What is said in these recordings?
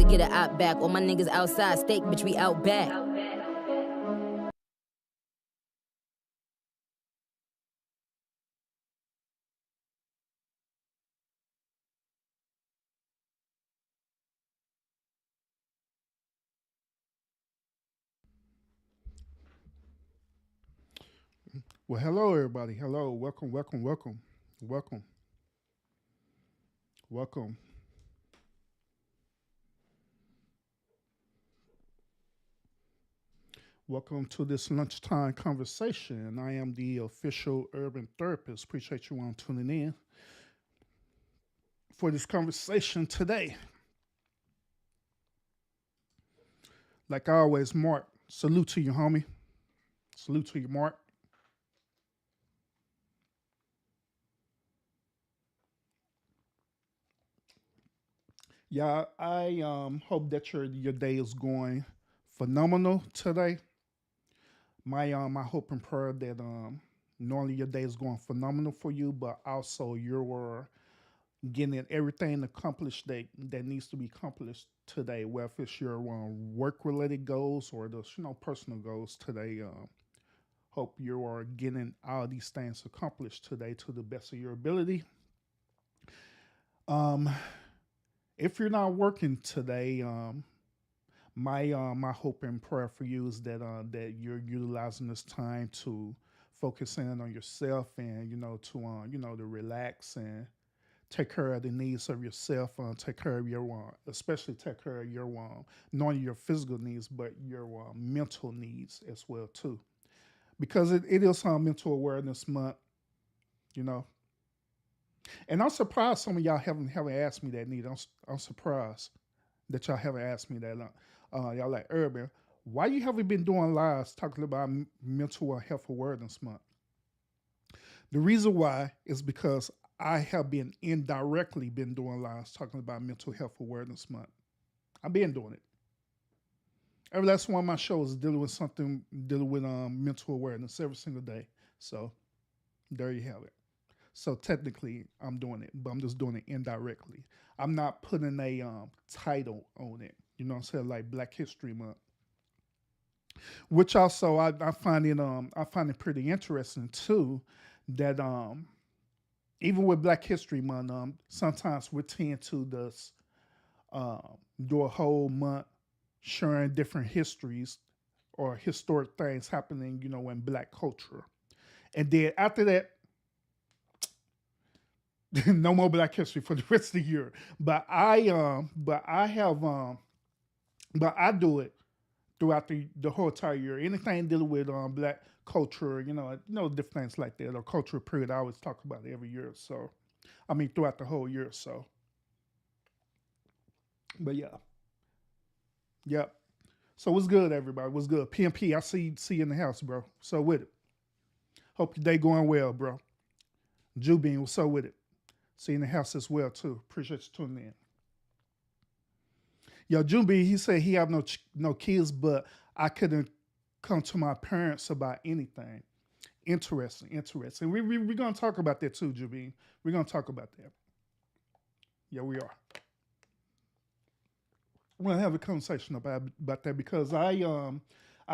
get an op back. All my niggas outside, steak, bitch, we out back. Well, hello everybody. Hello, welcome, welcome, welcome, welcome, welcome, welcome to this lunchtime conversation. I am the official urban therapist. Appreciate you all tuning in for this conversation today. Like always, Mark. Salute to you, homie. Salute to you, Mark. Yeah, I hope that your day is going phenomenal today. My hope and prayer that normally your day is going phenomenal for you, but also you're getting everything accomplished that needs to be accomplished today, whether it's your work related goals or those personal goals today. Hope you are getting all these things accomplished today to the best of your ability. Um, if you're not working today, my hope and prayer for you is that you're utilizing this time to focus in on yourself and to relax and take care of the needs of yourself, take care of your especially take care of your not only your physical needs but your mental needs as well too, because it is mental awareness month, you know. And I'm surprised some of y'all haven't asked me that need. I'm surprised that y'all haven't asked me that. Y'all like Urban, why you haven't been doing lives talking about mental health awareness month? The reason why is because I have been indirectly been doing lives talking about mental health awareness month. I've been doing it. Every last one of my shows is dealing with something dealing with mental awareness every single day. So there you have it. So technically, I'm doing it, but I'm just doing it indirectly. I'm not putting a title on it. You know what I'm saying? Like Black History Month, which also I find it pretty interesting too. That even with Black History Month, sometimes we tend to just do a whole month sharing different histories or historic things happening, in Black culture, and then after that, no more Black History for the rest of the year. But I have but I do it throughout the whole entire year. Anything dealing with Black culture, different things like that, or cultural period. I always talk about it every year. So, I mean, throughout the whole year. So, but yeah, yep. So what's good, everybody? What's good? PMP, I see you in the house, bro. So with it. Hope your day going well, bro. Jubin, what's up with it? See you in the house as well too. Appreciate you tuning in. Yo, Jubi, he said he have no kids, but I couldn't come to my parents about anything. Interesting, interesting. We're gonna talk about that too, Jubi. We're gonna talk about that. Yeah, we are. We're gonna have a conversation about that because I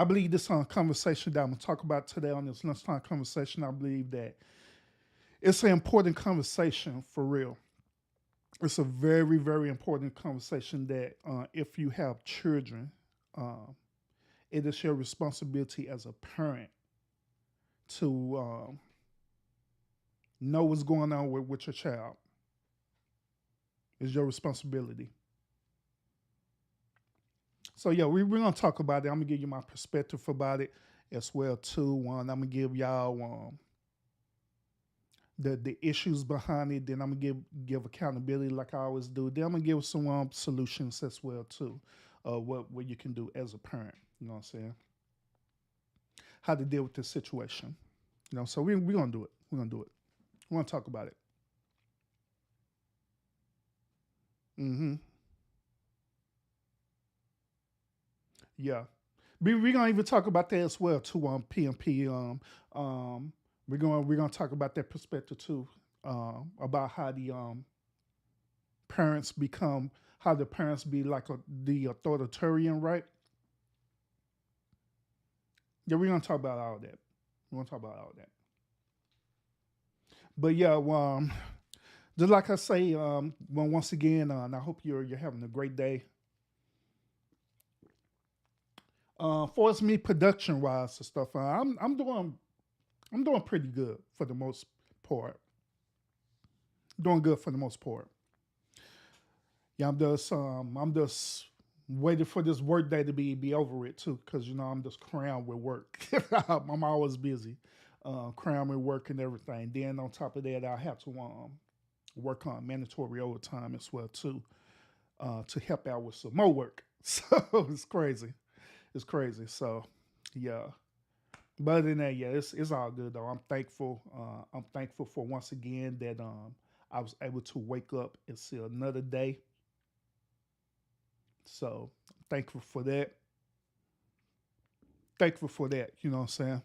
believe this conversation that I'm gonna talk about today on this lunchtime conversation. I believe that it's an important conversation for real. It's a very, very important conversation that if you have children, um, it is your responsibility as a parent to know what's going on with your child. It's your responsibility. So yeah, we're gonna talk about it. I'm gonna give you my perspective about it as well too. One, I'm gonna give y'all the issues behind it. Then I'm gonna give accountability like I always do. Then I'm gonna give some solutions as well too. What you can do as a parent. You know what I'm saying? How to deal with this situation. So we're gonna do it. We're gonna do it. We're gonna talk about it. Mm-hmm. Yeah. We're gonna even talk about that as well too on PMP. Um, we're gonna talk about that perspective too. About how the parents become how the parents be like the authoritarian, right? Yeah, we're gonna talk about all that. We're gonna talk about all that. But yeah, just like I say, well, once again, and I hope you're having a great day. For us, me production wise and stuff, I'm doing pretty good for the most part. Doing good for the most part. Yeah, I'm just waiting for this work day to be over with too, because I'm just crammed with work. I'm always busy, crammed with work and everything. Then on top of that, I have to work on mandatory overtime as well too, to help out with some more work. So it's crazy. It's crazy. So yeah. But other than that, yeah, it's all good though. I'm thankful. I'm thankful for once again that I was able to wake up and see another day. So thankful for that. Thankful for that. You know what I'm saying?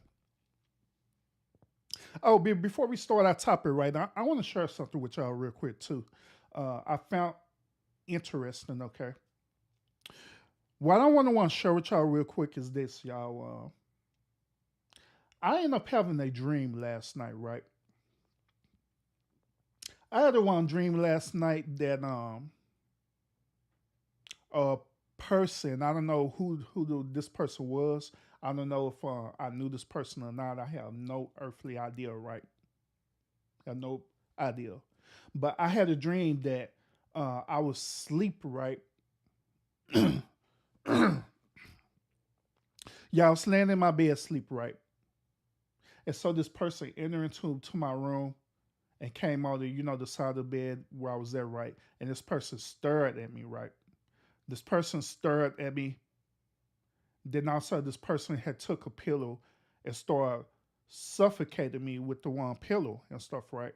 Oh, before we start our topic right now, I want to share something with y'all real quick too. I found interesting. Okay, what I want to share with y'all real quick is this, y'all. I ended up having a dream last night. Right, I had a one dream last night that a person. I don't know this person was. I don't know if I knew this person or not. I have no earthly idea. Right, I have no idea. But I had a dream that I was asleep. Right. Yeah, I was laying in my bed asleep. Right, and so this person entered into to my room and came on the side of the bed where I was at. Right, and this person stared at me. Right, this person stared at me. Then also this person had took a pillow and started suffocating me with the one pillow and stuff, right?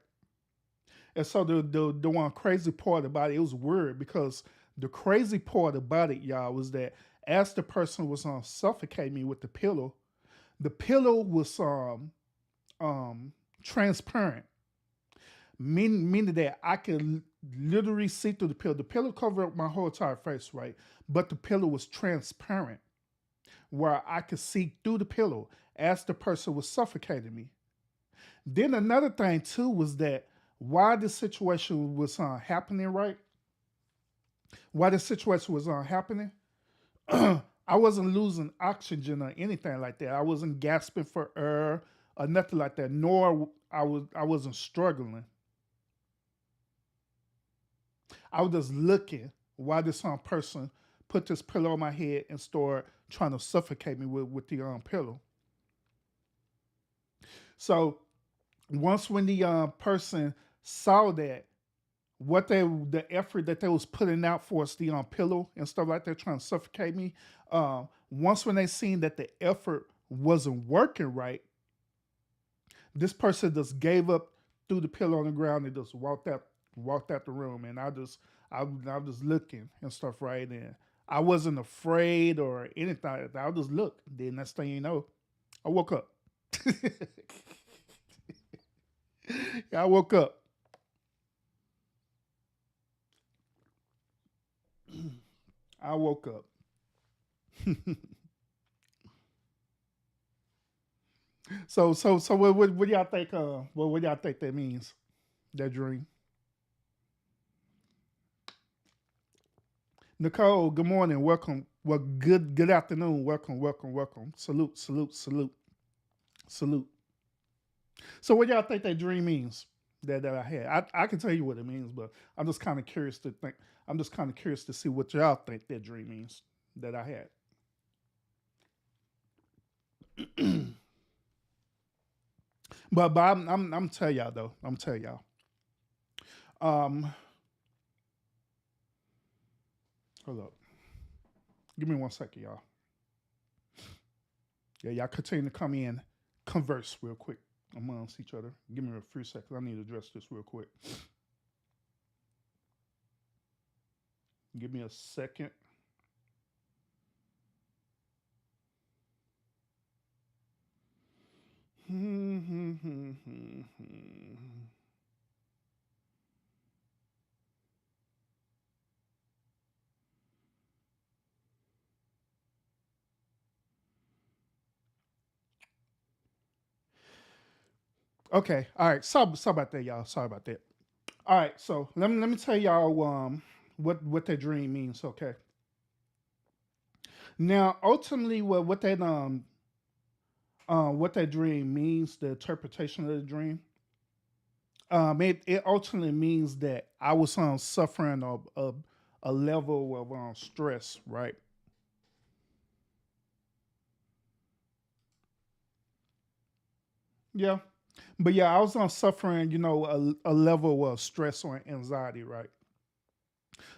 And so the one crazy part about it was weird because the crazy part about it, y'all, was that as the person was suffocating me with the pillow was um transparent, meaning that I could literally see through the pillow. The pillow covered up my whole entire face, right? But the pillow was transparent where I could see through the pillow as the person was suffocating me. Then another thing too was that while this situation was happening, right? While this situation was happening, I wasn't losing oxygen or anything like that. I wasn't gasping for air or nothing like that. Nor I wasn't struggling. I was just looking while this person put this pillow on my head and started trying to suffocate me with the pillow. So once when the person saw that the effort that they was putting out for us, the pillow and stuff like that, trying to suffocate me. Once when they seen that the effort wasn't working right, this person just gave up, threw the pillow on the ground, and just walked out the room. And I was just looking and stuff, right? And I wasn't afraid or anything. I just looked. Then next thing you know, I woke up. Yeah, I woke up. I woke up. So what do y'all think? What do y'all think that means? That dream. Nicole, good morning. Welcome. Well, good afternoon. Welcome. Salute. Salute. So what y'all think that dream means? That I had. I can tell you what it means, but I'm just kind of curious to think. I'm just kind of curious to see what y'all think that dream means that I had. But I'm tell y'all though. I'm tell y'all. Um, hold up. Give me 1 second, y'all. Yeah, y'all continue to come in, converse real quick amongst each other. Give me a few seconds. I need to address this real quick. Give me a second. Okay. All right. Sorry about that, y'all. Sorry about that. All right. So let me tell y'all what that dream means. Okay. Now, ultimately, what that dream means, the interpretation of the dream, it ultimately means that I was suffering a level of stress, right? Yeah, but yeah, I was suffering, a level of stress or anxiety, right?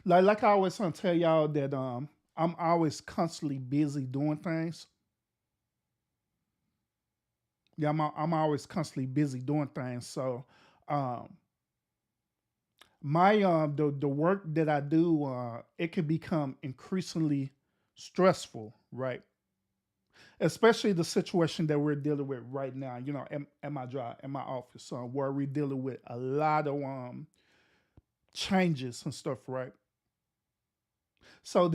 Like I always tell y'all that I'm always constantly busy doing things. Yeah, I'm always constantly busy doing things. So um, my the work that I do, it can become increasingly stressful, right? Especially the situation that we're dealing with right now. At my job, at my office, where we're dealing with a lot of changes and stuff, right? So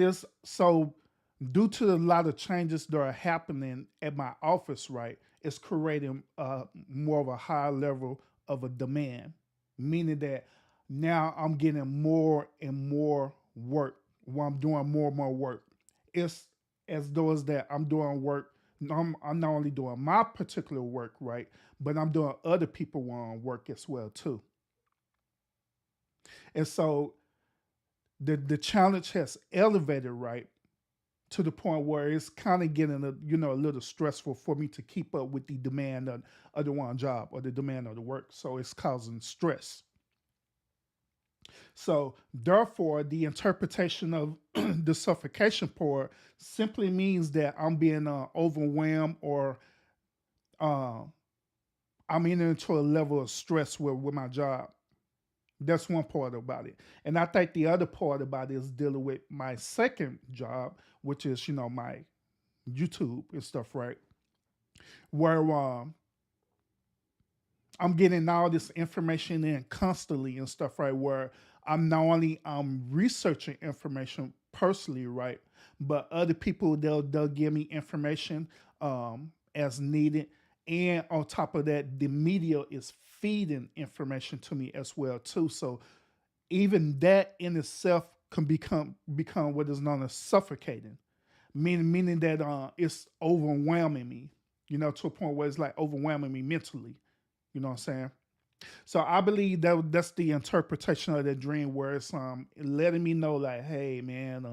due to a lot of changes that are happening at my office, right, it's creating more of a high level of a demand, meaning that now I'm getting more and more work. While I'm doing more and more work, it's as though as that I'm doing work. I'm not only doing my particular work, right, but I'm doing other people work as well too. And so the challenge has elevated, right, to the point where it's kind of getting a little stressful for me to keep up with the demand of the one job or the demand of the work. So it's causing stress. So therefore, the interpretation of the suffocation part simply means that I'm being overwhelmed or uh, I'm into a level of stress with my job. That's one part about it. And I think the other part about it is dealing with my second job, which is, my YouTube and stuff, right? Where I'm getting all this information in constantly and stuff, right? Where I'm not only researching information personally, right, but other people they'll give me information as needed, and on top of that, the media is feeding information to me as well too. So even that in itself can become what is known as suffocating, meaning that it's overwhelming me, to a point where it's like overwhelming me mentally. You know what I'm saying? So I believe that's the interpretation of that dream, where it's letting me know like, hey man,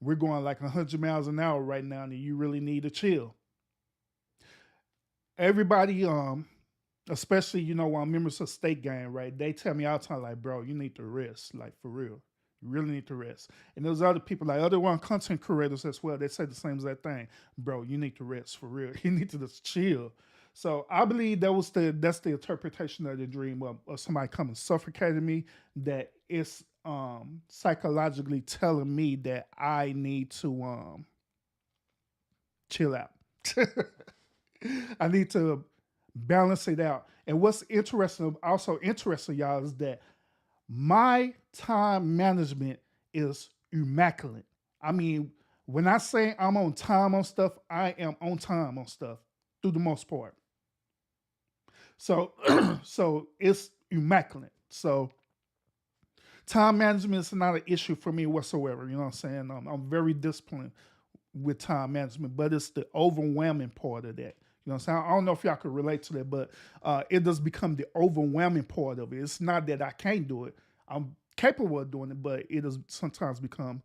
we're going like 100 miles an hour right now, and you really need to chill. Everybody, especially members of state gang, right? They tell me all the time like, bro, you need to rest, like for real. You really need to rest. And there's other people like other one content creators as well. They say the same exact thing, bro. You need to rest for real. You need to just chill. So I believe that's the interpretation of the dream of somebody coming suffocating me. That it's psychologically telling me that I need to chill out. I need to balance it out. And what's interesting, also interesting, y'all, is that my time management is immaculate. I mean, when I say I'm on time on stuff, I am on time on stuff through the most part. So, so it's immaculate. So time management is not an issue for me whatsoever. You know what I'm saying? I'm very disciplined with time management, but it's the overwhelming part of that. You know what I'm saying? I don't know if y'all could relate to that, but it does become the overwhelming part of it. It's not that I can't do it. I'm capable of doing it, but it does sometimes become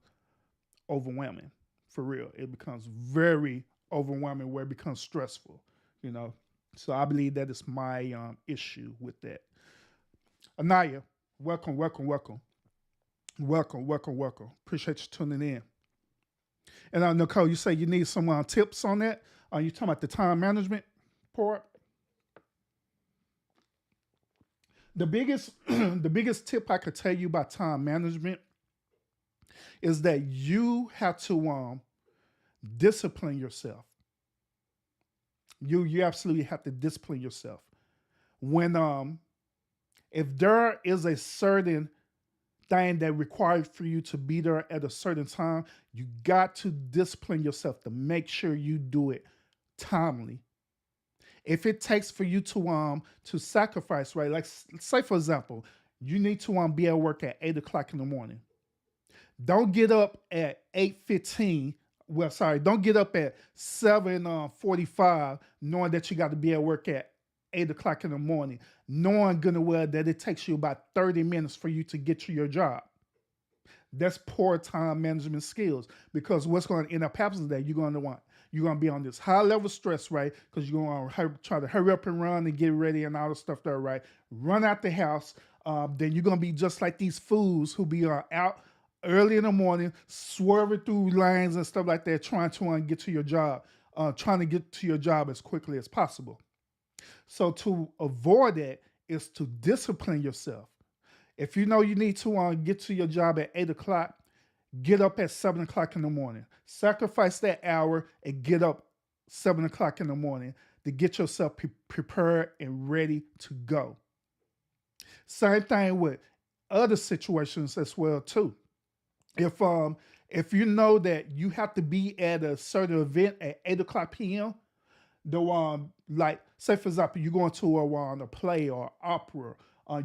overwhelming. For real. It becomes very overwhelming where it becomes stressful, you know. So I believe that is my issue with that. Anaya, welcome, welcome, welcome. Welcome, welcome, welcome. Appreciate you tuning in. And Nicole, you say you need some tips on that. Are you talking about the time management part? The biggest, the biggest tip I could tell you about time management is that you have to discipline yourself. You absolutely have to discipline yourself. When if there is a certain thing that requires for you to be there at a certain time, you got to discipline yourself to make sure you do it timely. If it takes for you to sacrifice, right? Like say for example, you need to be at work at 8 o'clock in the morning. Don't get up at 8:15. Well, sorry, don't get up at 7:45, knowing that you got to be at work at 8 o'clock in the morning, knowing good and well that it takes you about 30 minutes for you to get to your job. That's poor time management skills, because what's going to end up happening is that you're going to be on this high level stress, right? Because you're going to try to hurry up and run and get ready and all the stuff there, right? Run out the house. Then you're going to be just like these fools who be out early in the morning, swerving through lanes and stuff like that, trying to get to your job, trying to get to your job as quickly as possible. So to avoid that is to discipline yourself. If you know you need to get to your job at 8 o'clock, get up at 7 o'clock in the morning. Sacrifice that hour and get up 7 o'clock in the morning to get yourself prepared and ready to go. Same thing with other situations as well too. If you know that you have to be at a certain event at 8 o'clock p.m., the like say for example, you're going to a play or opera,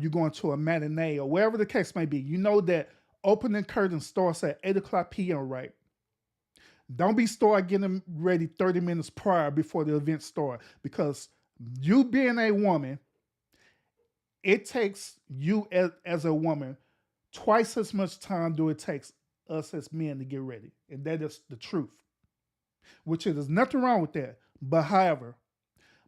you're going to a matinee or wherever the case may be. You know that opening curtain starts at 8 o'clock p.m. Right? Don't be start getting ready 30 minutes prior before the event starts, because you being a woman, it takes you as a woman twice as much time do it takes us as men to get ready, and that is the truth. Which there's nothing wrong with that. But however,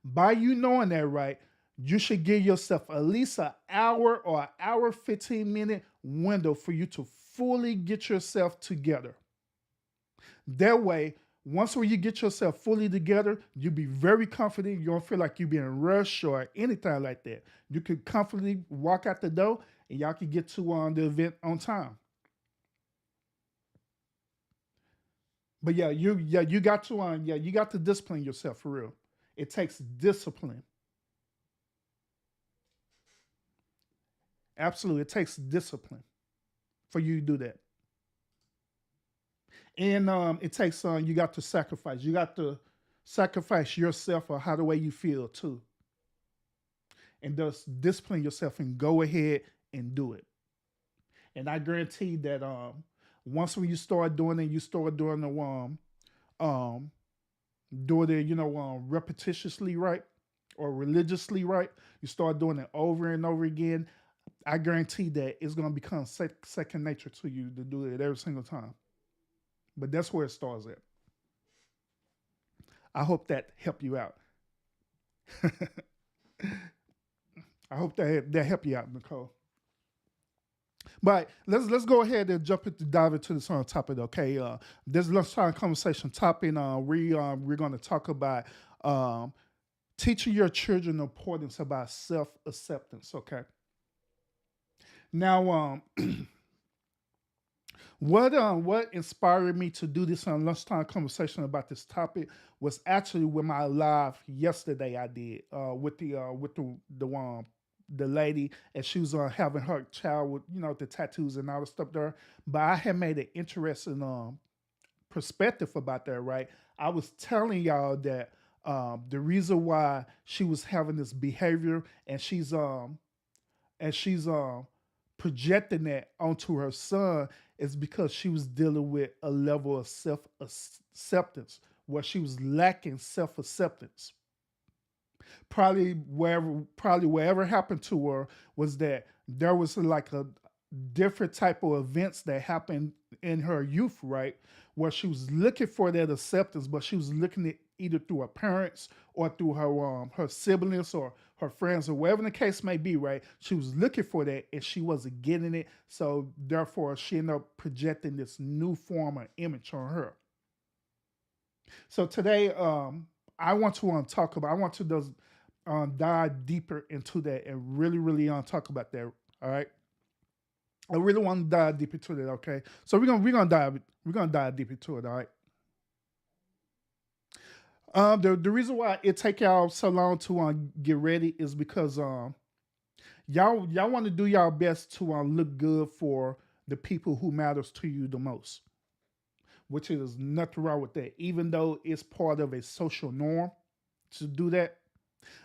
by you knowing that, right, you should give yourself at least an hour or an hour 15-minute window for you to fully get yourself together. That way, once when you get yourself fully together, you'll be very confident. You don't feel like you're being rushed or anything like that. You can comfortably walk out the door and y'all can get to the event on time. But you got to you got to discipline yourself for real. It takes discipline. Absolutely, it takes discipline for you to do that. And it takes you got to sacrifice. You got to sacrifice yourself or how the way you feel too, and just discipline yourself and go ahead and do it. And I guarantee that once when you start doing it, you start doing um doing it, repetitiously right or religiously right. You start doing it over and over again. I guarantee that it's going to become second nature to you to do it every single time. But that's where it starts at. I hope that helped you out. I hope that helped you out, Nicole. But let's go ahead and jump into dive into this on topic. Okay, this lunchtime conversation topic. We're going to talk about um, teaching your children the importance about self acceptance. Okay. Now, what inspired me to do this on lunchtime conversation about this topic was actually with my live yesterday I did with the lady, and she was having her child with the tattoos and all the stuff there. But I had made an interesting perspective about that. Right, I was telling y'all that the reason why she was having this behavior, and she's projecting that onto her son, is because she was dealing with a level of self acceptance where she was lacking self acceptance. Probably wherever happened to her was that there was like a different type of events that happened in her youth, right? Where she was looking for that acceptance, but she was looking at either through her parents or through her siblings or her friends or whatever the case may be, right? She was looking for that and she wasn't getting it. So therefore she ended up projecting this new form of image on her. So today, I want to talk about. I want to just dive deeper into that and really, really talk about that. All right, I really want to dive deep into that. Okay, so we're gonna dive deep into it. All right. The reason why it take y'all so long to get ready is because y'all want to do y'all best to look good for the people who matters to you the most, which is nothing wrong with that. Even though it's part of a social norm to do that,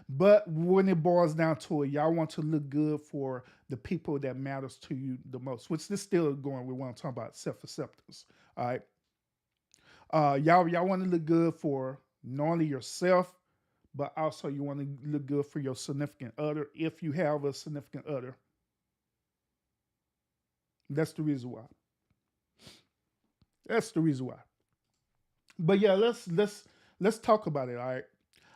But when it boils down to it, y'all want to look good for the people that matters to you the most, which is still going with what I'm talking about, self-acceptance. All right. Y'all want to look good for not only yourself, but also you want to look good for your significant other if you have a significant other. That's the reason why. That's the reason why. But yeah, let's talk about it. All right.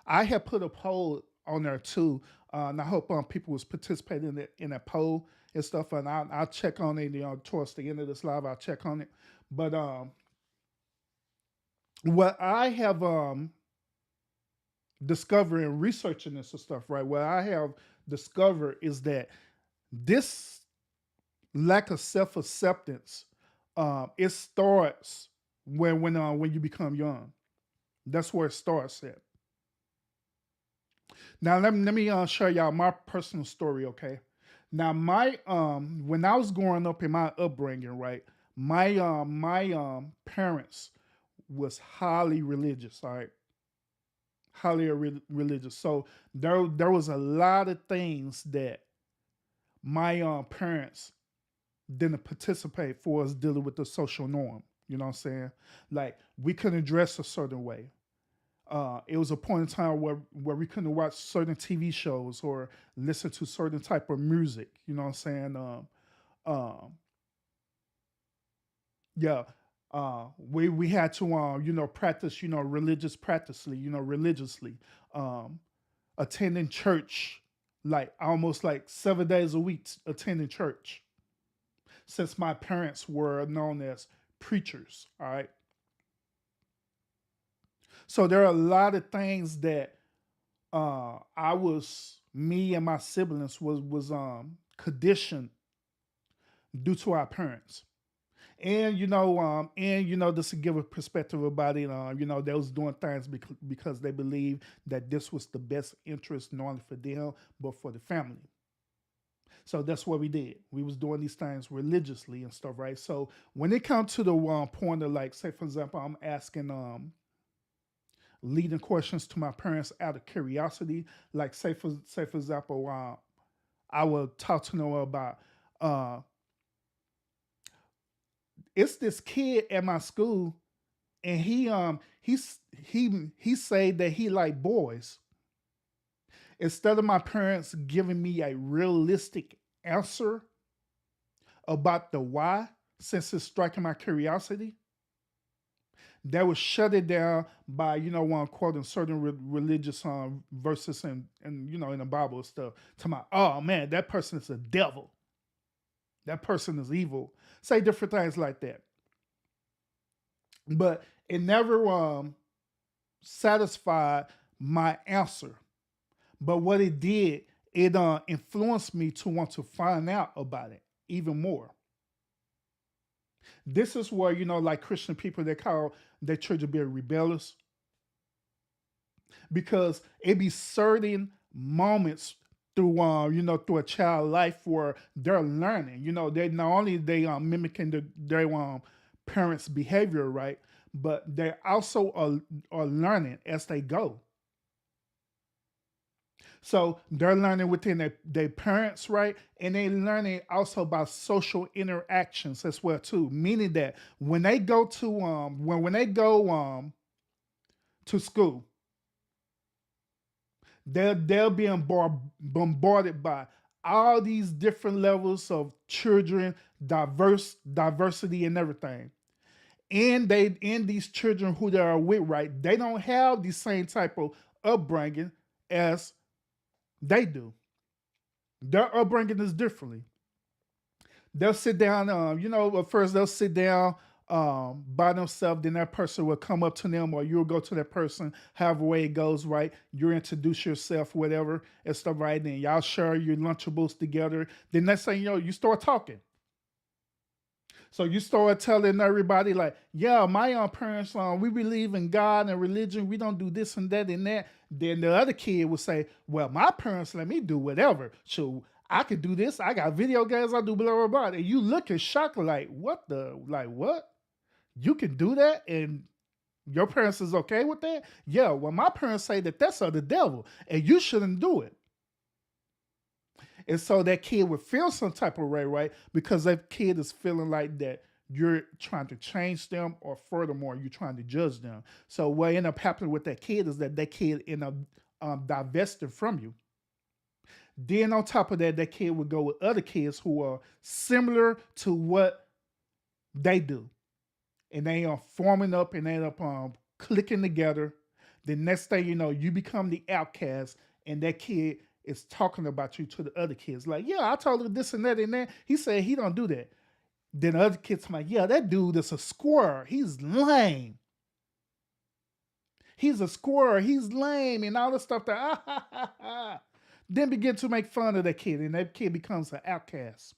I have put a poll on there too, and I hope people was participating in that poll and stuff. And I'll check on it, towards the end of this live. I'll check on it. But what I have discovered in researching this and stuff, right? What I have discovered is that this lack of self acceptance, it starts when you become young. That's where it starts at. Now let me show y'all my personal story, okay? Now my when I was growing up in my upbringing, right? My parents was highly religious, all right? Highly religious. So there was a lot of things that my parents didn't participate for us dealing with the social norm. You know what I'm saying? Like we couldn't dress a certain way. It was a point in time where we couldn't watch certain TV shows or listen to certain type of music. You know what I'm saying? Um, yeah. We had to practice religious practicely religiously, um, attending church like almost like 7 days a week attending church since my parents were known as preachers. All right. So there are a lot of things that I was me and my siblings was conditioned due to our parents. And just to give a perspective about it, they was doing things because they believed that this was the best interest not only for them but for the family. So that's what we did. We was doing these things religiously and stuff, right? So when it comes to the point of, like, say for example, I'm asking leading questions to my parents out of curiosity, like say for example, I will talk to them about uh, it's this kid at my school, and he said that he like boys. Instead of my parents giving me a realistic answer about the why, since it's striking my curiosity, they would shut it down by one quoting certain religious verses and in the Bible and stuff. To my, oh man, that person is a devil. That person is evil. Say different things like that. But it never satisfied my answer. But what it did, it influenced me to want to find out about it even more. This is where, like Christian people, they call their church to be rebellious, because it be certain moments through through a child life where they're learning. They not only they mimicking their parents' behavior, right, but they also are learning as they go. So they're learning within their parents, right? And they learning also about social interactions as well too. Meaning that when they go to when they go to school, they're being bombarded by all these different levels of children, diversity and everything. And they in these children who they are with, right? They don't have the same type of upbringing as they do. Their upbringing is differently. They'll sit down, at first they'll sit down by themselves, then that person will come up to them, or you'll go to that person, however way it goes, right? You introduce yourself, whatever, and stuff, right? Then y'all share your Lunchables together. Then next thing you know, you start talking. So you start telling everybody, like, yeah, my parents, we believe in God and religion. We don't do this and that and that. Then the other kid would say, well, my parents let me do whatever. So I could do this. I got video games. I do blah, blah, blah. And you look at shock like, what the, like, what? You can do that? And Your parents is okay with that? Yeah, well, my parents say that that's of the devil and you shouldn't do it. And so that kid would feel some type of way, right? Because that kid is feeling like that you're trying to change them, or furthermore, you're trying to judge them. So what end up happening with that kid is that kid end up divesting from you. Then on top of that, that kid would go with other kids who are similar to what they do, and they are forming up and they end up clicking together. The next thing you know, you become the outcast, and that kid is talking about you to the other kids. Like, yeah, I told him this and that and that. He said he don't do that. Then the other kids like, yeah, that dude is a squirrel. He's lame. He's a squirrel. He's lame and all this stuff. That then begin to make fun of that kid, and that kid becomes an outcast.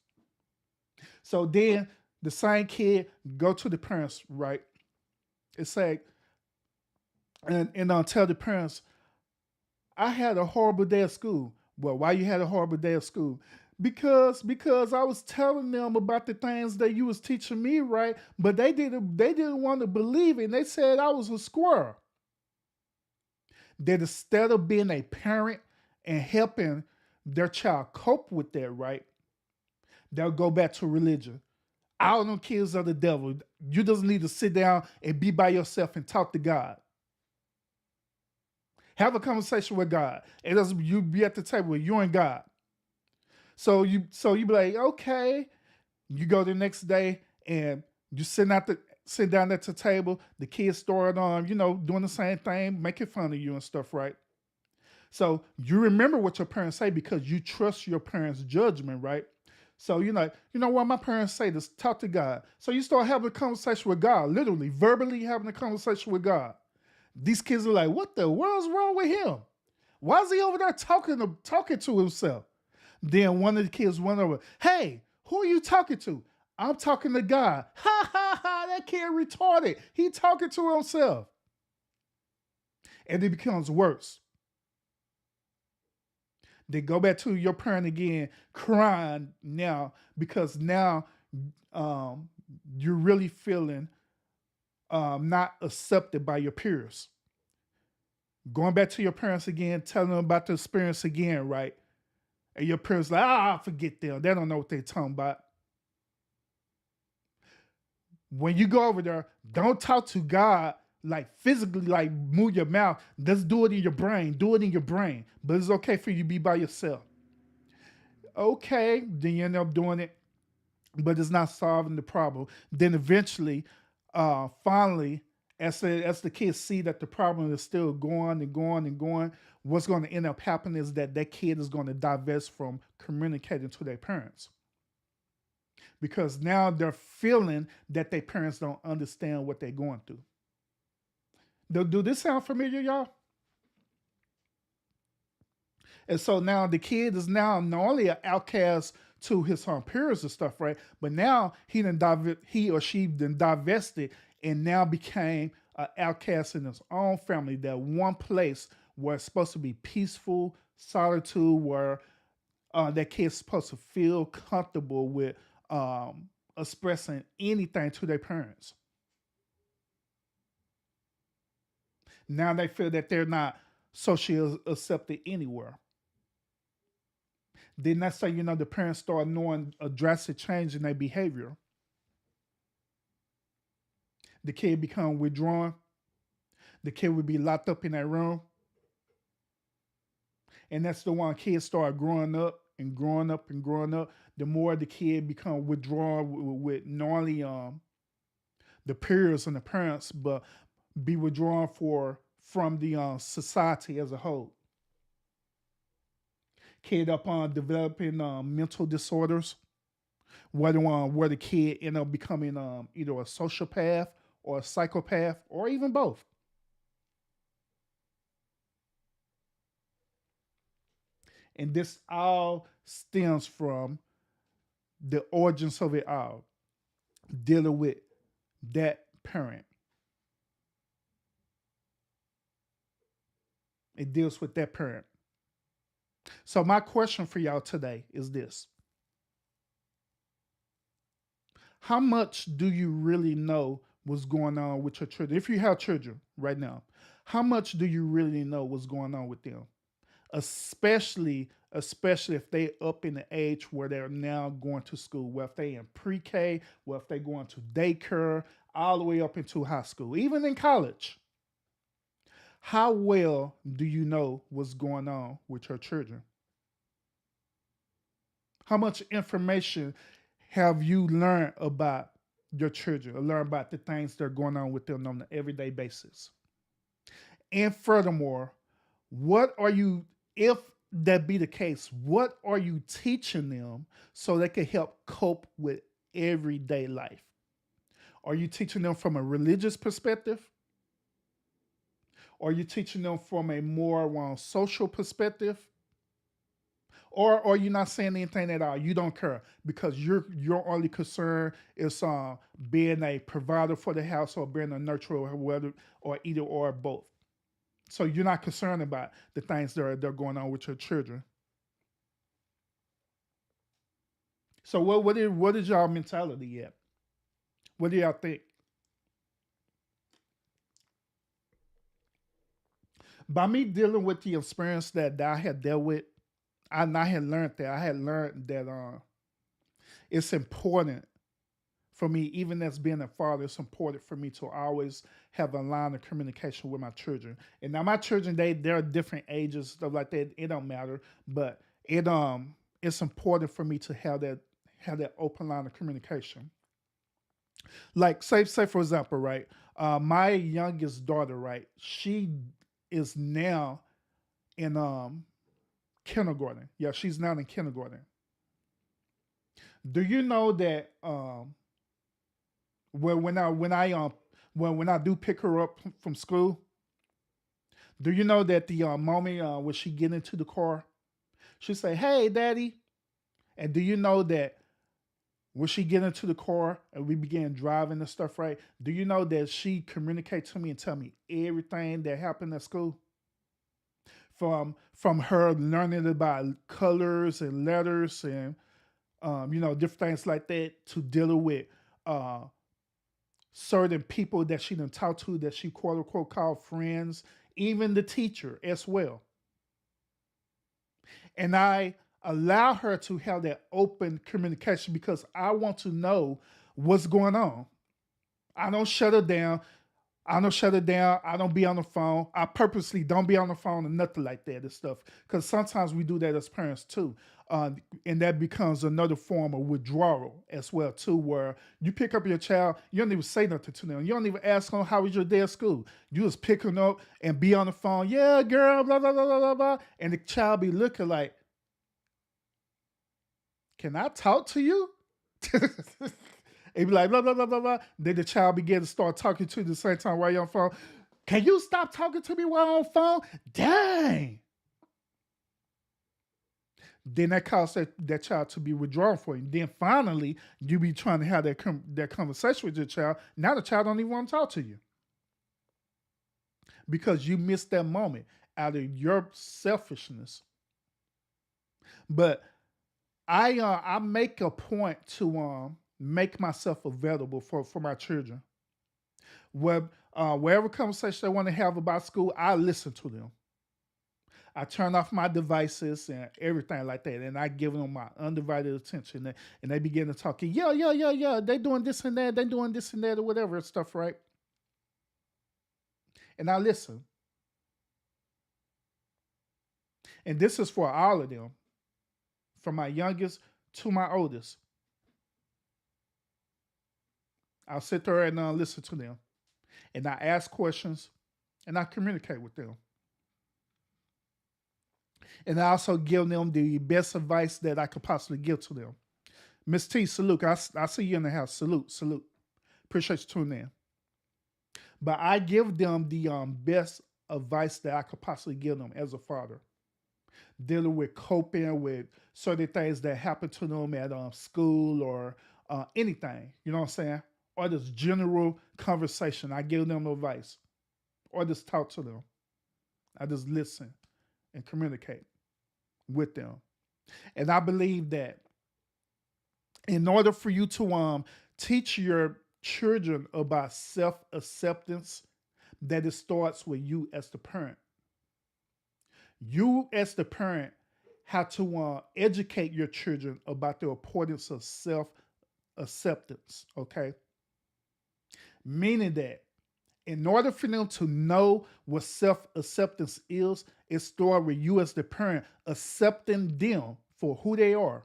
So then the same kid go to the parents, right? It's like, and I'll tell the parents, I had a horrible day of school. Well, why you had a horrible day of school? Because I was telling them about the things that you was teaching me, right? But they didn't want to believe it. And they said I was a squirrel. That instead of being a parent and helping their child cope with that, right? They'll go back to religion. All them kids are the devil. You just need to sit down and be by yourself and talk to God. Have a conversation with God. It doesn't you be at the table with you and God. So you be like, okay. You go the next day and you sit down at the table. The kids start on, doing the same thing, making fun of you and stuff, right? So you remember what your parents say because you trust your parents' judgment, right? So you know what my parents say, just talk to God. So you start having a conversation with God, literally, verbally having a conversation with God. These kids are like, what the world's wrong with him? Why is he over there talking to himself? Then one of the kids went over, hey, who are you talking to? I'm talking to God. Ha ha ha, that kid retarded. He talking to himself. And it becomes worse. They go back to your parent again, crying now, because now um, you're really feeling not accepted by your peers. Going back to your parents again, telling them about the experience again, right? And your parents like, forget them. They don't know what they're talking about. When you go over there, don't talk to God like physically, like move your mouth. Just do it in your brain. Do it in your brain. But it's okay for you to be by yourself. Okay, then you end up doing it, but it's not solving the problem. Then eventually, finally, as the kids see that the problem is still going and going and going, what's going to end up happening is that kid is going to divest from communicating to their parents. Because now they're feeling that their parents don't understand what they're going through. Do this sound familiar, y'all? And so now the kid is now not only an outcast to his peers and stuff, right? But now he or she then divested and now became an outcast in his own family. That one place where it's supposed to be peaceful solitude, where that kid's supposed to feel comfortable with expressing anything to their parents. Now they feel that they're not socially accepted anywhere. Then that's how the parents start knowing a drastic change in their behavior. The kid become withdrawn. The kid would be locked up in that room. And that's the one kids start growing up and growing up and growing up. The more the kid become withdrawn with not only the peers and the parents, but be withdrawn from the society as a whole. Kid up on developing mental disorders, where the kid end up becoming either a sociopath or a psychopath or even both. And this all stems from the origins of it all, dealing with that parent. It deals with that parent. So my question for y'all today is this: how much do you really know what's going on with your children? If you have children right now, how much do you really know what's going on with them? Especially if they up in the age where they're now going to school, where if they in pre-K, where if they going to daycare, all the way up into high school, even in college. How well do you know what's going on with your children? How much information have you learned about your children or learned about the things that are going on with them on an everyday basis? And furthermore, what are you, if that be the case, what are you teaching them so they can help cope with everyday life? Are you teaching them from a religious perspective? Are you teaching them from a more social perspective? Or are you not saying anything at all? You don't care because your only concern is being a provider for the house or being a nurturer or whether or either or both. So you're not concerned about the things that are going on with your children. So what is y'all mentality yet? What do y'all think? By me dealing with the experience that I had dealt with, I had learned that it's important for me, even as being a father, it's important for me to always have a line of communication with my children. And now my children, they're different ages, stuff like that. It don't matter, but it's important for me to have that open line of communication. Like say for example, right? My youngest daughter, right? She is now in kindergarten. Yeah, she's now in kindergarten. Do you know that when I do pick her up from school, do you know that the moment when she get into the car, she say, "Hey, daddy," and do you know that when she get into the car and we begin driving and stuff, right? Do you know that she communicates to me and tell me everything that happened at school? From her learning about colors and letters and different things like that to dealing with uh, certain people that she done talked to that she quote unquote called friends, even the teacher as well. And I allow her to have that open communication because I want to know what's going on. I don't shut her down. I don't shut it down. I don't be on the phone. I purposely don't be on the phone and nothing like that and stuff. Because sometimes we do that as parents too. And that becomes another form of withdrawal as well too, where you pick up your child, you don't even say nothing to them. You don't even ask them how was your day at school. You just pick them up and be on the phone. Yeah, girl, blah, blah, blah, blah, blah, blah. And the child be looking like, can I talk to you? It be like blah blah blah blah blah. Then the child begin to start talking to you at the same time while you're on the phone. Can you stop talking to me while I'm on the phone? Dang. Then that causes that child to be withdrawn for you. Then finally, you be trying to have that conversation with your child. Now the child don't even want to talk to you because you missed that moment out of your selfishness. But I make a point to make myself available for my children. Wherever conversation they want to have about school, I listen to them. I turn off my devices and everything like that, and I give them my undivided attention. And they begin to talk. Yeah, yeah, yeah, yeah. They doing this and that. They doing this and that or whatever stuff, right? And I listen. And this is for all of them, from my youngest to my oldest. I'll sit there and listen to them, and I ask questions, and I communicate with them. And I also give them the best advice that I could possibly give to them. Miss T, salute. I see you in the house. Salute, salute. Appreciate you tuning in. But I give them the best advice that I could possibly give them as a father, dealing with coping with certain things that happen to them at school or anything. You know what I'm saying? Or this general conversation. I give them advice, or just talk to them. I just listen and communicate with them. And I believe that in order for you to teach your children about self acceptance, that it starts with you as the parent. You, as the parent, have to educate your children about the importance of self acceptance, okay? Meaning that in order for them to know what self acceptance is, it starts with you as the parent accepting them for who they are,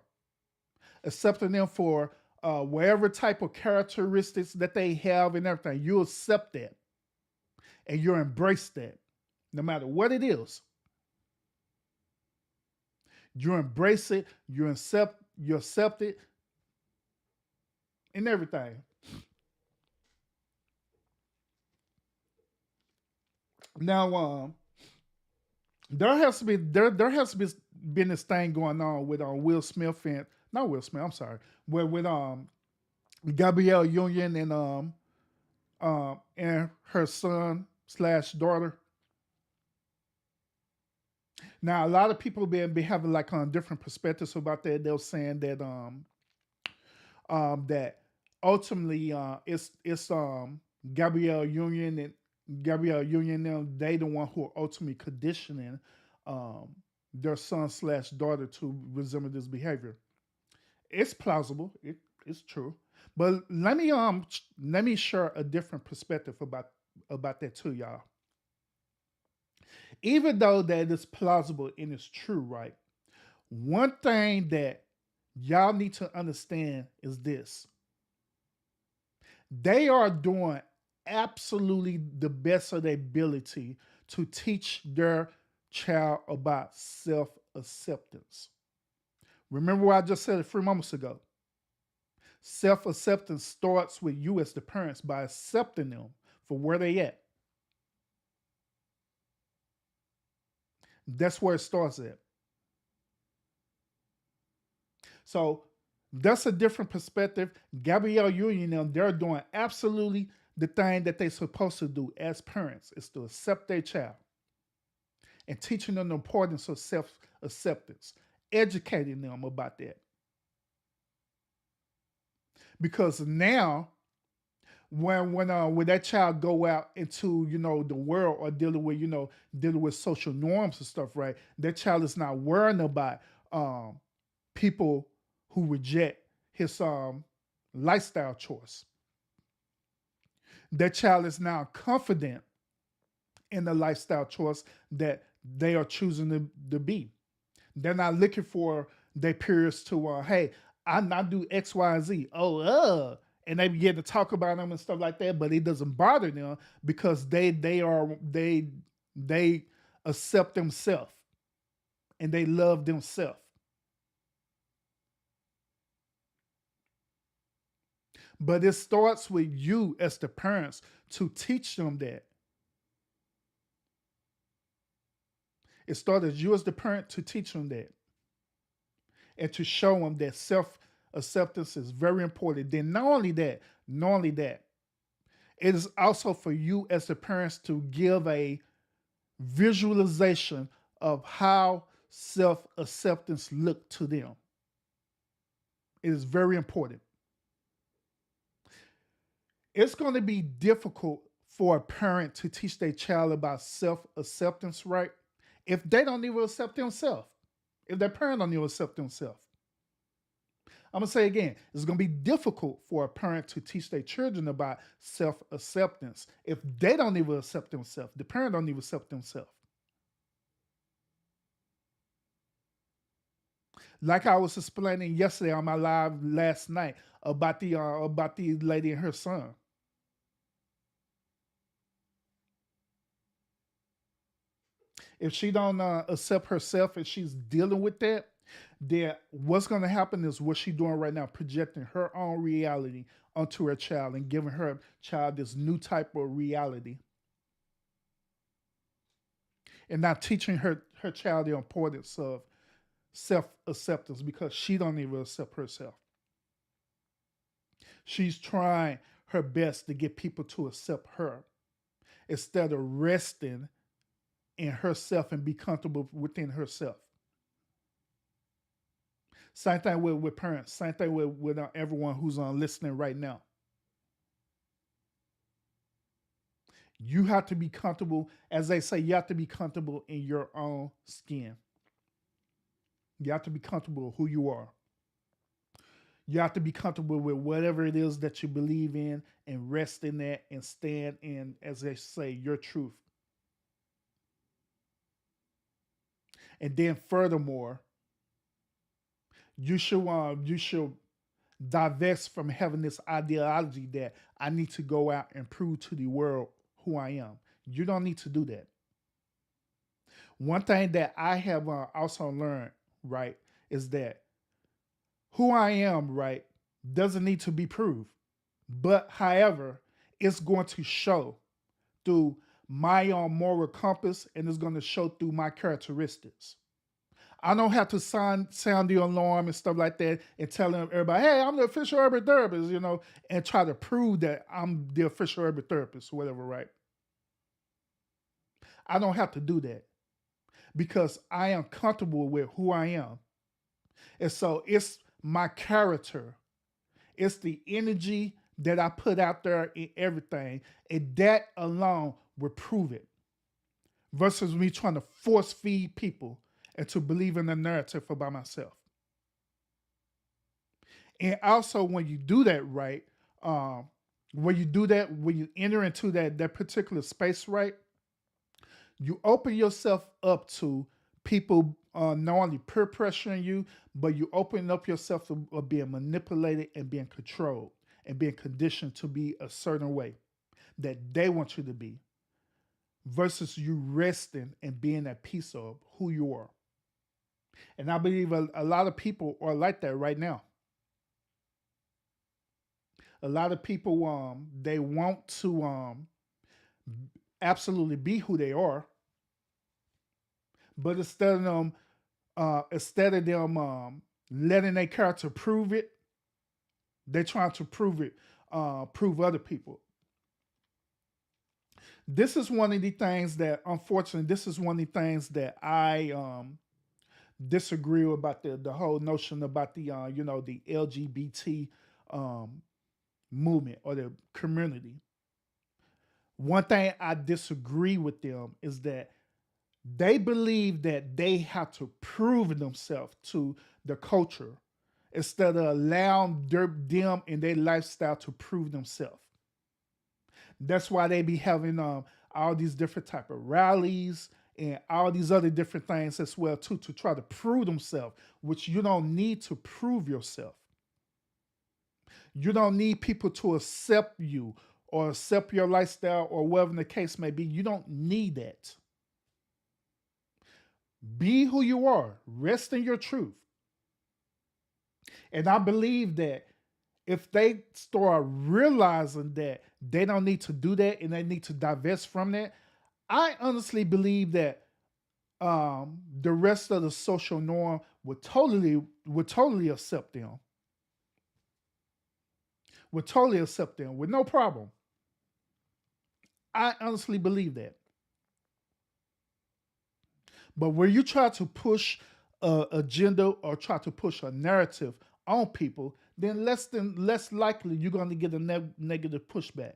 accepting them for whatever type of characteristics that they have and everything. You accept that and you embrace that no matter what it is. You embrace it, you accept it and everything. Now, there has to be been this thing going on with Will Smith and not Will Smith. I'm sorry, with Gabrielle Union and her son slash daughter. Now, a lot of people been having like on different perspectives about that. They were saying that ultimately it's Gabrielle Union and Gabrielle Union them, they the one who are ultimately conditioning um, their son slash daughter to resemble this behavior. It's plausible. It's true. But let me share a different perspective about that too, y'all. Even though that is plausible and it's true, right? One thing that y'all need to understand is this: they are doing absolutely the best of their ability to teach their child about self acceptance. Remember what I just said a few moments ago. Self acceptance starts with you as the parents by accepting them for where they at. That's where it starts at. So that's a different perspective. Gabrielle Union, them, they're doing absolutely the thing that they're supposed to do as parents is to accept their child and teaching them the importance of self acceptance, educating them about that. Because now, when that child go out into the world or dealing with social norms and stuff, right? That child is not worrying about um, people who reject his lifestyle choice. That child is now confident in the lifestyle choice that they are choosing to be. They're not looking for their peers to, hey, I not do X, Y, and Z. Oh, and they begin to talk about them and stuff like that, but it doesn't bother them because they accept themselves and they love themselves. But it starts with you as the parents to teach them that. It starts as you as the parent to teach them that and to show them that self acceptance is very important. Then not only that, it is also for you as the parents to give a visualization of how self acceptance look to them. It is very important. It's going to be difficult for a parent to teach their child about self acceptance, right? If they don't even accept themselves, if their parent don't even accept themselves. I'm gonna say again, it's gonna be difficult for a parent to teach their children about self-acceptance if they don't even accept themselves. The parent don't even accept themselves. Like I was explaining yesterday on my live last night about the lady and her son. If she don't accept herself and she's dealing with that, then what's going to happen is what she's doing right now, projecting her own reality onto her child and giving her child this new type of reality, and not teaching her child the importance of self acceptance because she don't even accept herself. She's trying her best to get people to accept her instead of resting in herself and be comfortable within herself. Same thing with parents. Same thing with everyone who's on listening right now. You have to be comfortable, as they say, you have to be comfortable in your own skin. You have to be comfortable with who you are. You have to be comfortable with whatever it is that you believe in and rest in that and stand in, as they say, your truth. And then furthermore, you should divest from having this ideology that I need to go out and prove to the world who I am. You don't need to do that. One thing that I have also learned, right, is that who I am, right, doesn't need to be proved. But however, it's going to show through my moral compass, and it's going to show through my characteristics. I don't have to sound the alarm and stuff like that and telling everybody, hey, I'm the official urban therapist, and try to prove that I'm the official urban therapist, or whatever, right? I don't have to do that because I am comfortable with who I am. And so it's my character, it's the energy that I put out there in everything, and that alone will prove it. Versus me trying to force feed people and to believe in the narrative about myself. And also, when you do that right, when you do that, when you enter into that particular space right, you open yourself up to people not only peer pressuring you, but you open up yourself to being manipulated and being controlled and being conditioned to be a certain way that they want you to be, versus you resting and being at peace of who you are. And I believe a lot of people are like that right now. A lot of people, they want to absolutely be who they are, but instead of them letting their character prove it, they're trying to prove other people. This is one of the things that, unfortunately, this is one of the things that I disagree with about the whole notion about the LGBT um, movement or the community. One thing I disagree with them is that they believe that they have to prove themselves to the culture instead of allowing them and their lifestyle to prove themselves. That's why they be having all these different type of rallies and all these other different things as well too, to try to prove themselves, which you don't need to prove yourself. You don't need people to accept you or accept your lifestyle or whatever the case may be. You don't need that. Be who you are. Rest in your truth. And I believe that if they start realizing that they don't need to do that and they need to divest from that, I honestly believe that the rest of the social norm would totally accept them. Would totally accept them with no problem. I honestly believe that. But where you try to push a agenda or try to push a narrative on people, then less likely you're going to get a negative pushback.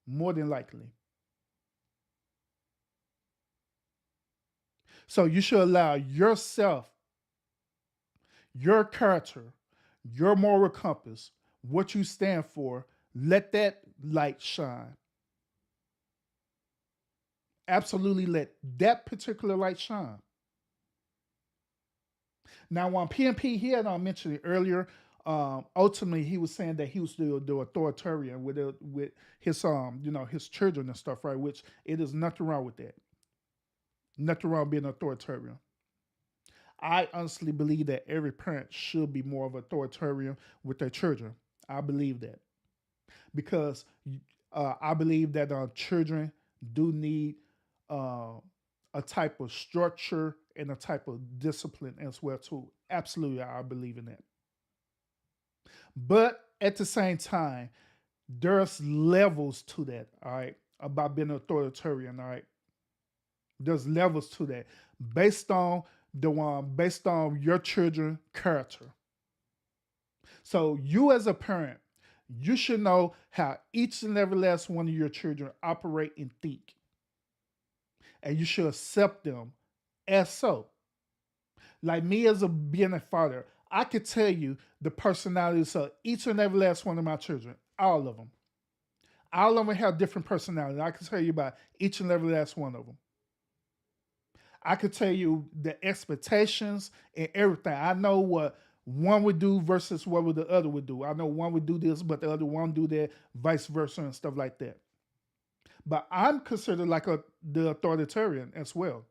More than likely. So you should allow yourself, your character, your moral compass, what you stand for, let that light shine. Absolutely let that particular light shine. Now, on PNP, he had mentioned it earlier. Ultimately, he was saying that he was the authoritarian with his his children and stuff, right? Which it is nothing wrong with that. Nothing wrong being authoritarian. I honestly believe that every parent should be more of authoritarian with their children. I believe that because I believe that children do need uh, a type of structure and a type of discipline as well too. Absolutely, I believe in that. But at the same time, there's levels to that. All right, about being authoritarian. All right, there's levels to that based on your children character. So you as a parent, You should know how each and every last one of your children operate and think, and you should accept them as so. Like me as a being a father, I could tell you the personalities of each and every last one of my children, all of them. All of them have different personalities. I can tell you about each and every last one of them. I could tell you the expectations and everything. I know what one would do versus what would the other would do. I know one would do this, but the other one do that, vice versa, and stuff like that. But I'm considered like the authoritarian as well.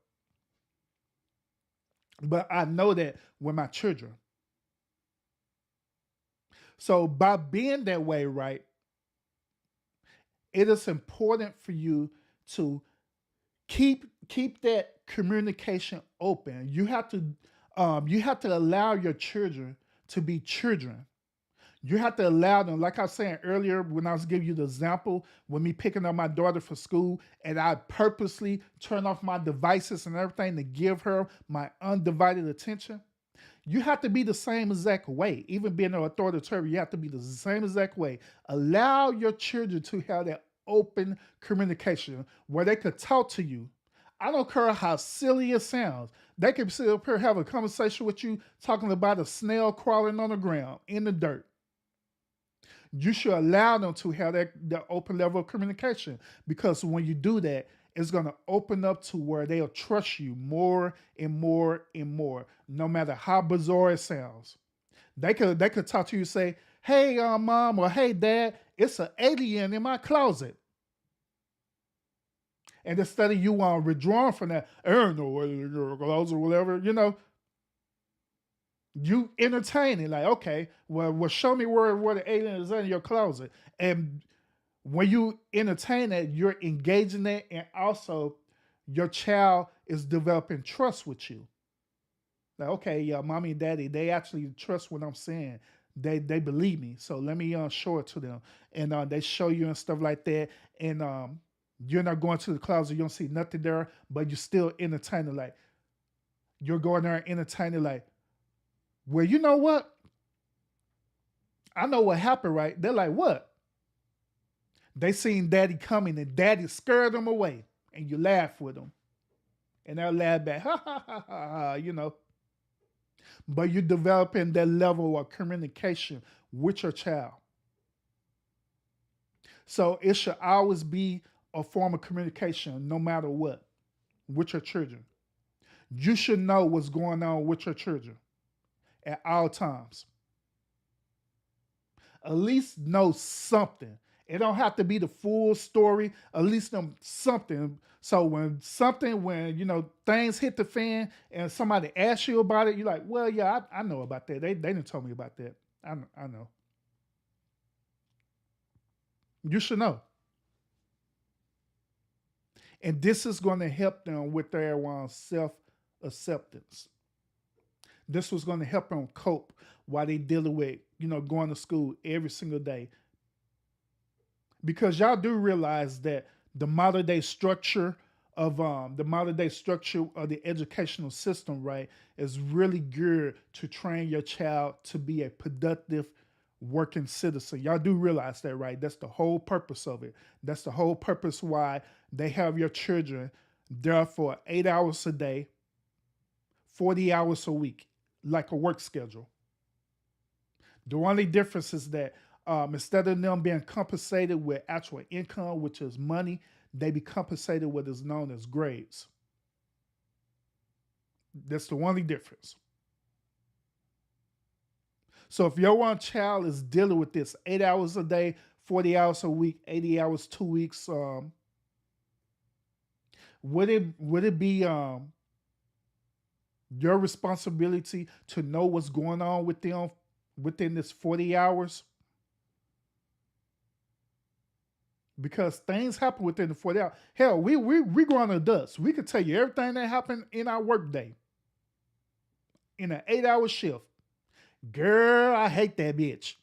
But I know that with my children. So by being that way, right, it is important for you to keep that communication open. You have to allow your children to be children. You have to allow them, like I was saying earlier when I was giving you the example, when me picking up my daughter for school, and I purposely turn off my devices and everything to give her my undivided attention. You have to be the same exact way. Even being an authoritarian, you have to be the same exact way. Allow your children to have that open communication where they could talk to you. I don't care how silly it sounds. They can sit up here have a conversation with you talking about a snail crawling on the ground in the dirt. You should allow them to have that open level of communication, because when you do that, it's going to open up to where they'll trust you more and more and more, no matter how bizarre it sounds. They could talk to you and say, "Hey, mom," or "Hey, dad, it's an alien in my closet." And instead of you withdrawing from that, "I don't know whether in your closet or whatever," you entertain it. Like, okay, well, show me where the alien is in your closet. And when you entertain it, you're engaging it, and also your child is developing trust with you. Like, okay, yeah, mommy and daddy, they actually trust what I'm saying. They believe me. So let me show it to them. And they show you and stuff like that. And you're not going to the closet, you don't see nothing there, but you're still entertaining. Like, you're going there and entertaining, like, well, you know what? I know what happened, right? They're like, what? They seen daddy coming and daddy scared them away. And you laugh with them. And they'll laugh back, ha ha ha ha, ha. But you're developing that level of communication with your child. So it should always be a form of communication, no matter what, with your children. You should know what's going on with your children at all times. At least know something. It don't have to be the full story. At least know something. So when things hit the fan and somebody asks you about it, you're like, well, yeah, I know about that. They didn't tell me about that. I know. You should know. And this is going to help them with their self acceptance. This was going to help them cope while they dealing with, going to school every single day. Because y'all do realize that the modern day structure of the educational system, right, is really good to train your child to be a productive working citizen. Y'all do realize that, right? That's the whole purpose of it. That's the whole purpose why they have your children there for 8 hours a day, 40 hours a week, like a work schedule. The only difference is that instead of them being compensated with actual income, which is money, they be compensated with what is known as grades. That's the only difference. So if your one child is dealing with this 8 hours a day, 40 hours a week, 80 hours 2 weeks, would it be your responsibility to know what's going on with them within this 40 hours? Because things happen within the 40 hours. Hell, we grown adults. We could tell you everything that happened in our workday in an 8 hour shift. Girl, I hate that bitch.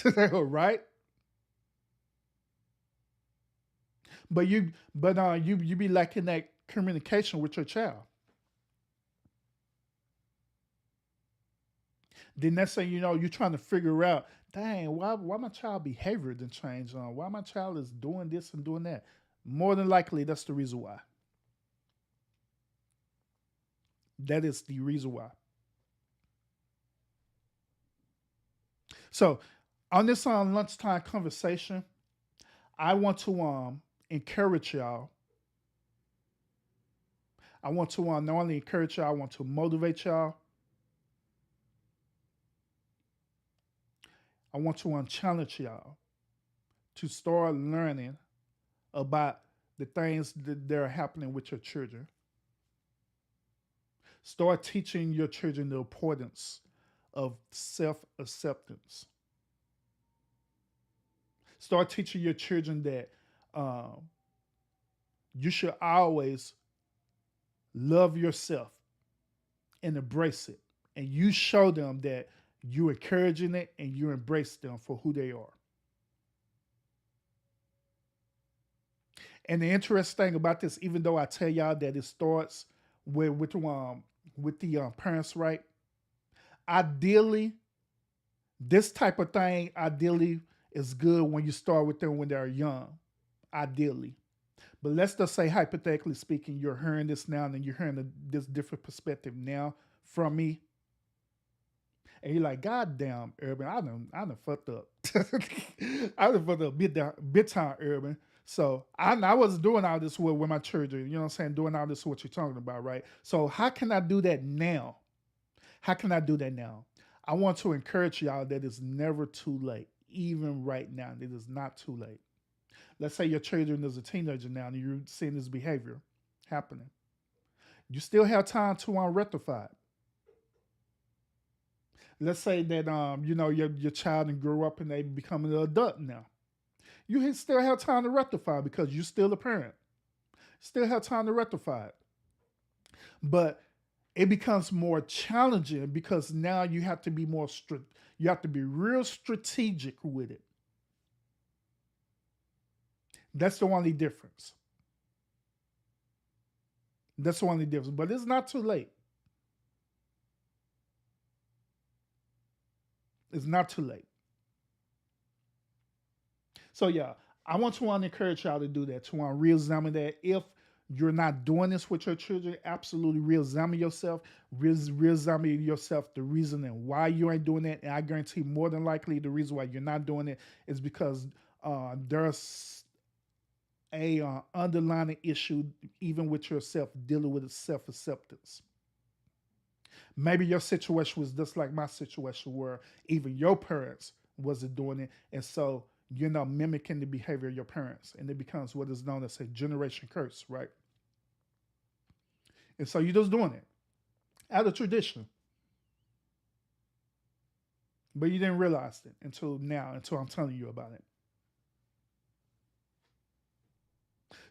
Right? But you be lacking that communication with your child. Then next thing you know, you're trying to figure out, dang, why my child behavior didn't change on? Why my child is doing this and doing that? More than likely, that's the reason why. That is the reason why. So on this lunchtime conversation, I want to encourage y'all. I want to not only encourage y'all, I want to motivate y'all. I want to challenge y'all to start learning about the things that are happening with your children. Start teaching your children the importance of self acceptance. Start teaching your children that um, you should always love yourself and embrace it. And you show them that you're encouraging it and you embrace them for who they are. And the interesting thing about this, even though I tell y'all that it starts with the parents, right? Ideally, this type of thing ideally is good when you start with them when they're young. Ideally, but let's just say hypothetically speaking, you're hearing this now and you're hearing this different perspective now from me, and you're like, God damn, Urban, I done fucked up. I done fucked up bit time, Urban. So I wasn't doing all this with my children, you know what I'm saying? Doing all this what you're talking about, right? So how can I do that now? How can I do that now? I want to encourage y'all that it's never too late. Even right now, it is not too late. Let's say your children is a teenager now and you're seeing this behavior happening. You still have time to rectify it. Let's say that your child and grew up and they become an adult now. You still have time to rectify it because you're still a parent. Still have time to rectify it. But it becomes more challenging because now you have to be more strict. You have to be real strategic with it. That's the only difference. That's the only difference. But it's not too late. It's not too late. So yeah, I want to encourage y'all to do that, to want to re-examine that. If you're not doing this with your children, absolutely re-examine yourself, re-examine yourself, the reason and why you ain't doing it. And I guarantee more than likely the reason why you're not doing it is because there's a underlying issue even with yourself dealing with self-acceptance. Maybe your situation was just like my situation where even your parents wasn't doing it. And so you're now mimicking the behavior of your parents. And it becomes what is known as a generation curse, right? And so you're just doing it out of tradition. But you didn't realize it until now, until I'm telling you about it.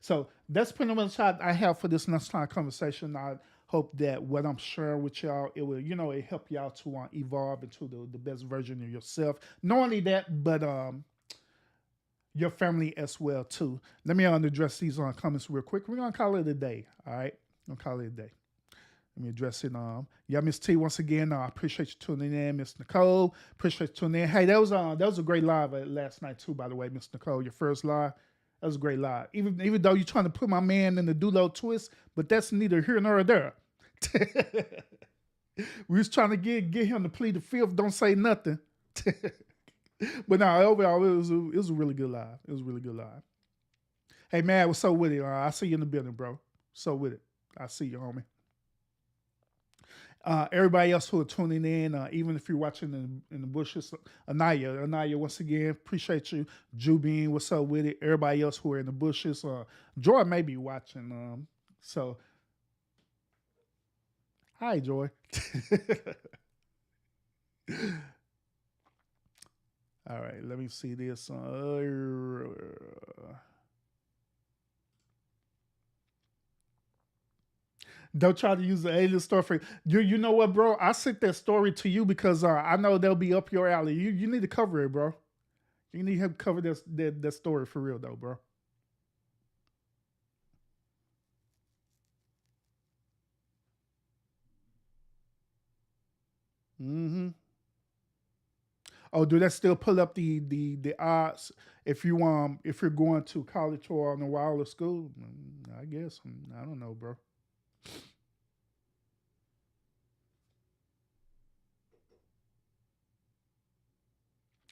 So that's pretty much how I have for this next time conversation. I hope that what I'm sharing with y'all, it will, it help y'all to evolve into the best version of yourself. Not only that, but your family as well too. Let me address these comments real quick. We're gonna call it a day. All right, I'm gonna call it a day. Let me address it. Yeah, Miss T, once again, I appreciate you tuning in, Miss Nicole. Appreciate you tuning in. Hey, that was a great live last night too, by the way, Miss Nicole. Your first live. That was a great live. Even though you're trying to put my man in the Dulo twist, but that's neither here nor there. We was trying to get him to plead the fifth. Don't say nothing. But no, overall, it was a really good live. It was a really good live. Hey man, what's up with it? I see you in the building, bro. So with it. I see you, homie. Everybody else who are tuning in, even if you're watching in the bushes, Anaya, once again, appreciate you. Jubin, what's up with it? Everybody else who are in the bushes, Joy may be watching. So, hi, Joy. All right, let me see this. Don't try to use the alien story for you. Know what, bro? I sent that story to you because I know they'll be up your alley. You need to cover it, bro. You need to cover that story for real, though, bro. Mm-hmm. Oh, do that still pull up the odds if you're going to college or on a wireless school? I guess. I don't know, bro.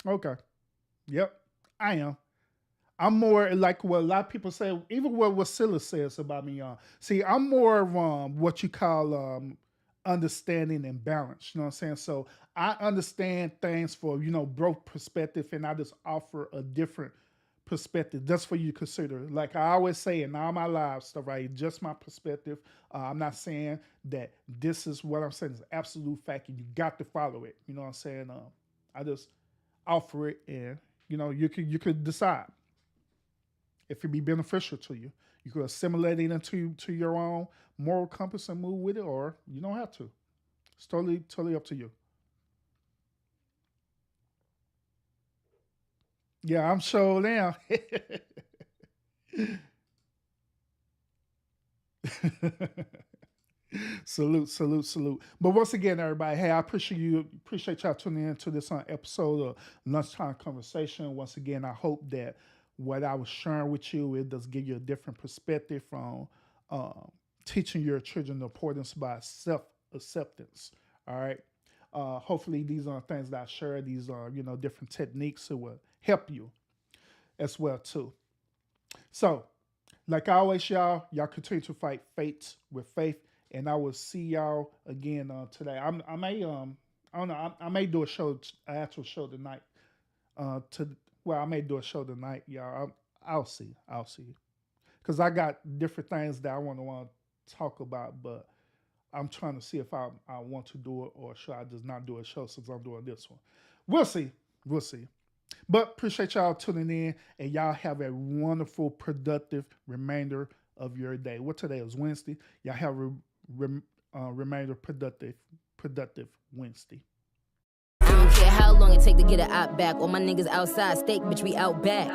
Okay. Yep. I am. I'm more like what a lot of people say, even what Wasilla says about me. See, I'm more of what you call understanding and balance. You know what I'm saying? So I understand things for broke perspective, and I just offer a different perspective just for you to consider. Like I always say in all my live stuff, right? Just my perspective. I'm not saying that this is what I'm saying is absolute fact, and you got to follow it. You know what I'm saying? I just offer it, and you could decide if it be beneficial to you. You could assimilate it into your own moral compass and move with it, or you don't have to. It's totally up to you. Yeah, I'm sure now. Salute, salute, salute. But once again, everybody, hey, I appreciate y'all tuning in to this episode of Lunchtime Conversation. Once again, I hope that what I was sharing with you, it does give you a different perspective from teaching your children the importance by self acceptance. All right. Hopefully, these are things that I share. These are different techniques that will help you as well too. So, like always, y'all continue to fight fates with faith, and I will see y'all again today. I may I don't know. I may do a show, an actual show tonight. To well, I may do a show tonight, y'all. I'll see. I'll see. Because I got different things that I want to talk about, but I'm trying to see if I want to do it or should I just not do a show since I'm doing this one. We'll see. We'll see. But appreciate y'all tuning in, and y'all have a wonderful, productive remainder of your day. What today is Wednesday. Y'all have a remainder productive Wednesday. I don't care how long it take to get a op back. All my niggas outside, steak, bitch, we out back.